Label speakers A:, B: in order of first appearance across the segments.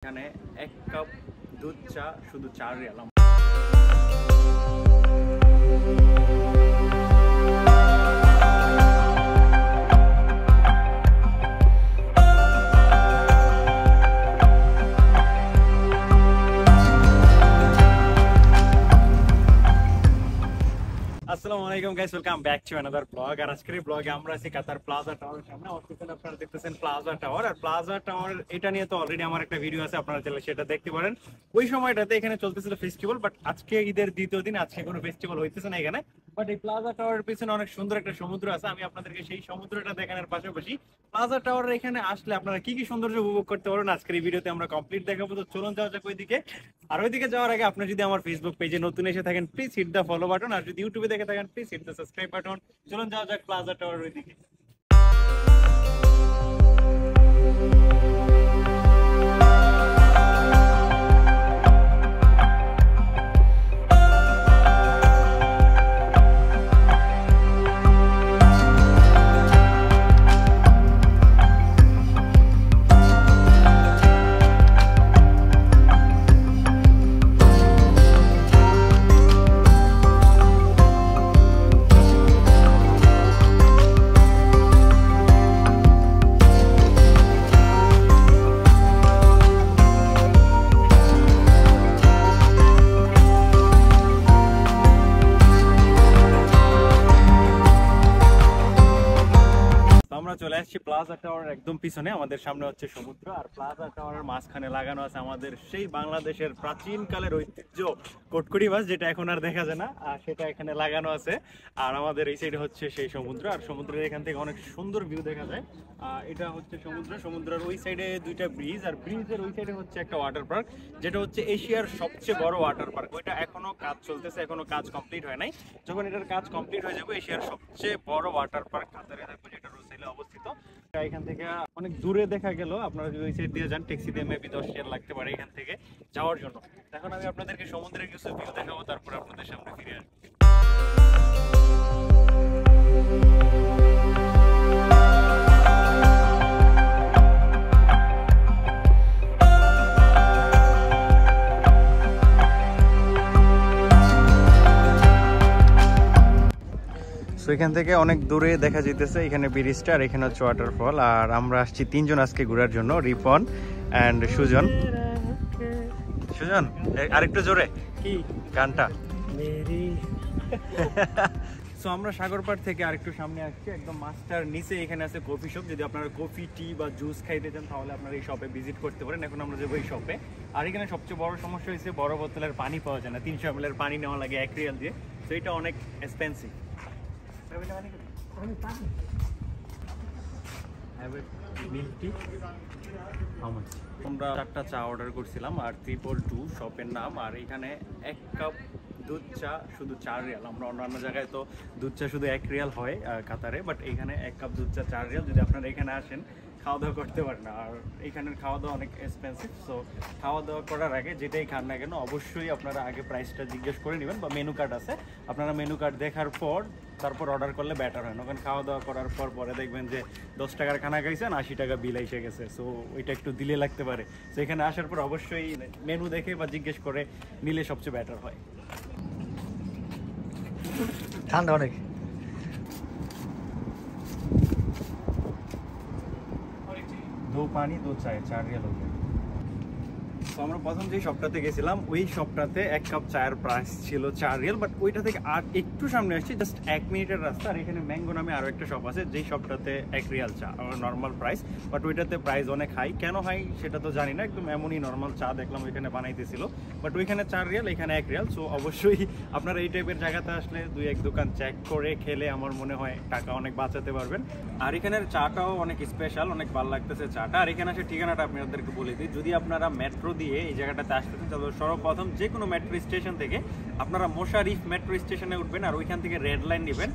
A: এখানে 1 কাপ দুধ চা শুধু 4 রিয়াল। আসসালামু আলাইকুম guys, welcome back to another blog. আর আজকের এই ব্লগে আমরা আছি কাতার প্লাজা টাওয়ারের সামনে। অফিসিয়ালি আপনারা দেখতেছেন প্লাজা টাওয়ার। আর প্লাজা টাওয়ার এটা নিয়ে তো অলরেডি আমার একটা ভিডিও আছে, আপনারা চাইলে সেটা দেখতে পারেন। ওই সময়টাতে এখানে চলতেছিল ফেস্টিভ্যাল, বাট আজকে ঈদের দ্বিতীয় দিন, আজকে কোনো ফেস্টিভ্যাল হইতেছে না এখানে। বাট এই প্লাজা টাওয়ারের পিছনে অনেক সুন্দর একটা সমুদ্র আছে। আমি আপনাদেরকে সেই সমুদ্রটা দেখানোর পাশাপাশি প্লাজা টাওয়ারের এখানে আসলে আপনারা কি কি সৌন্দর্য উপভোগ করতে পারবেন আজকের এই ভিডিওতে আমরা কমপ্লিট দেখাবো। তো চলুন যাওয়া যাক ওইদিকে। আর ওইদিকে যাওয়ার আগে আপনি যদি আমার ফেসবুক পেজে নতুন এসে থাকেন, please hit the follow button. আর যদি ইউটিউবে দেখে থাকেন, please hit the subscribe button. চলুন যাওয়া যাক প্লাজা টাওয়ার ওইদিকে। আমরা চলে আসছি প্লাজা টাওয়ারের একদম পিছনে। আমাদের সামনে হচ্ছে সমুদ্র, আর প্লাজা টাওয়ারের মাঝখানে লাগানো আছে আমাদের সেই বাংলাদেশের প্রাচীন কালের ঐতিহ্য কটকটি বাস, যেটা এখন আর দেখা যায় না, আর সেটা এখানে লাগানো আছে। আর আমাদের এই সাইডে হচ্ছে সেই সমুদ্র, আর সমুদ্রের এখান থেকে অনেক সুন্দর ভিউ দেখা যায়। এটা হচ্ছে সমুদ্র, সমুদ্রের ওই সাইডে দুইটা ব্রিজ, আর ব্রিজের ওই সাইডে হচ্ছে একটা ওয়াটার পার্ক, যেটা হচ্ছে এশিয়ার সবচেয়ে বড় ওয়াটার পার্ক। ওইটা এখনো কাজ চলতেছে, এখনো কাজ কমপ্লিট হয় নাই। যখন এটার কাজ কমপ্লিট হয়ে যাবে, এশিয়ার সবচেয়ে বড় ওয়াটার পার্ক কাতারে থাকবে, যেটা অবস্থিত। এখান থেকে অনেক দূরে দেখা গেল, আপনারা যদি ওই সাইড দিয়ে যান ট্যাক্সি দিয়ে মেবি 10 রিয়াল লাগতে পারে এখান থেকে যাওয়ার জন্য। এখন আমি আপনাদেরকে সমুদ্রের কিছু ভিউ দেখাবো, তারপর আপনাদের সামনে ফিরে আসবো। এখান থেকে অনেক দূরে দেখা যেতেছে এখানে ব্রিজটা, আর এখানে হচ্ছে ওয়াটারফল। আর আমরা আসছি তিনজন আজকে ঘোরার জন্য, রিপন অ্যান্ড সুজন। সুজন আরেকটু জোরে কি গানটা। সো আমরা সাগরপাড় থেকে আরেকটু সামনে আসছি, একদম মাস্টার নিচে এখানে আছে কফি শপ। যদি আপনারা কফি, টি বা জুস খাইতে চান, তাহলে আপনারা এই শপে ভিজিট করতে পারেন। এখন আমরা যাবো এই শপে। আর এখানে সবচেয়ে বড় সমস্যা হয়েছে, বড় বোতলের পানি পাওয়া যায় না। 300 ml এর পানি নেওয়া লাগে 1 রিয়াল দিয়ে। তো এটা অনেক এক্সপেন্সিভ। আমরা 4টা চা অর্ডার করছিলাম, আর 322 শপের নাম। আর এখানে 1 কাপ দুধ চা শুধু 4 রিয়াল। আমরা অন্যান্য জায়গায় তো দুধ চা শুধু 1 রিয়াল হয় কাতারে, বাট এখানে 1 কাপ দুধ চা 4 রিয়াল। যদি আপনারা এখানে আসেন, খাওয়া দাওয়া করতে পারেন। আর এখানের খাওয়া দাওয়া অনেক এক্সপেন্সিভ। সো খাওয়া দাওয়া করার আগে যেটাই খান না কেন, অবশ্যই আপনারা আগে প্রাইসটা জিজ্ঞেস করে নেবেন, বা মেনু কার্ড আছে, আপনারা মেনু কার্ড দেখার পর তারপর অর্ডার করলে বেটার হয়। ওখানে খাওয়া দাওয়া করার পর পরে দেখবেন যে 10 টাকার খানা খাইছেন, 80 টাকা বিল এসে গেছে। সো ওইটা একটু দিলে লাগতে পারে। সো এখানে আসার পর অবশ্যই মেনু দেখে বা জিজ্ঞেস করে নিলে সবচেয়ে বেটার হয়।
B: ঠান্ডা অনেক।
A: দো পানি দো চায় 4 রিয়াল হবে। তো আমরা প্রথম যে শপটাতে গেছিলাম, ওই শপটাতে 1 কাপ চায়ের প্রাইস ছিল 4 রিয়াল। বাট ওইটা থেকে আর একটু সামনে আসছি, জাস্ট 1 মিনিটের রাস্তা। আর এখানে ম্যাঙ্গো নামে আরও একটা শপ আছে, যেই শপটাতে 1 রিয়াল চা, নর্মাল প্রাইস। বাট ওইটাতে প্রাইস অনেক হাই। কেন হাই সেটা তো জানি না, একদম এমনই নর্মাল চা দেখলাম ওইখানে বানাইতেছিল। বাট ওইখানে 4 রিয়াল, এখানে 1 রিয়াল। সো অবশ্যই আপনারা এই টাইপের জায়গাতে আসলে 2-1 দোকান চেক করে খেলে আমার মনে হয় টাকা অনেক বাঁচাতে পারবেন। আর এখানের চাটাও অনেক স্পেশাল, অনেক ভালো লাগতেছে চাটা। আর এখানে আসে ঠিকানাটা আপনাদেরকে বলে দিই, যদি আপনারা মেট্রো দিয়ে এই জায়গাটাতে আসতেছেন, তাহলে সর্বপ্রথম যে কোনো মেট্রো স্টেশন থেকে আপনারা মোশারিফ মেট্রো স্টেশনে উঠবেন, আর ওইখান থেকে রেড লাইন নেবেন।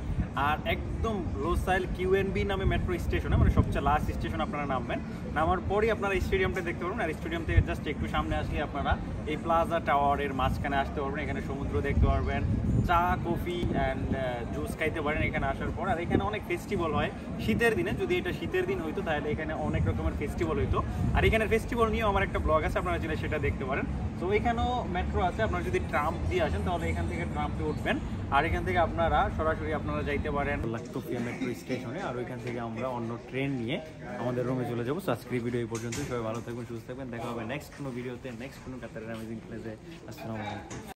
A: আর একদম লোসাইল কিউএনবি নামে মেট্রো স্টেশনে, মানে সবচেয়ে লাস্ট স্টেশন আপনারা নামবেন। নামার পরই আপনারা স্টেডিয়ামটা দেখতে পারবেন। আর স্টেডিয়াম থেকে জাস্ট একটু সামনে আসলে আপনারা এই প্লাজা টাওয়ারের মাঝখানে আসতে পারবেন। এখানে সমুদ্র দেখতে পারবেন, চা, কফি অ্যান্ড জুস খাইতে পারেন এখানে আসার পর। আর এখানে অনেক ফেস্টিভ্যাল হয় শীতের দিনে। যদি এটা শীতের দিন হইতো তাহলে এখানে অনেক রকমের ফেস্টিভ্যাল হইতো। আর এখানে ফেস্টিভ্যাল নিয়েও আমার একটা ব্লগ আছে, আপনারা চাইলে সেটা দেখতে পারেন। তো এখানেও মেট্রো আছে, আপনারা যদি ট্রাম দিয়ে আসেন তাহলে এখান থেকে ট্রামে উঠবেন, আর এখান থেকে আপনারা সরাসরি আপনারা যাইতে পারেন লাকটোফিয়া মেট্রো স্টেশনে, আর ওইখান থেকে আমরা অন্য ট্রেন নিয়ে আমাদের রুমে চলে যাবো। সো আজকের ভিডিও এই পর্যন্ত, সবাই ভালো থাকবেন, সুস্থ থাকবেন, দেখা হবে নেক্সট কোনো ভিডিওতে, নেক্সট কোনো কাতারের অ্যামেজিং প্লেসে। আসসালামু আলাইকুম।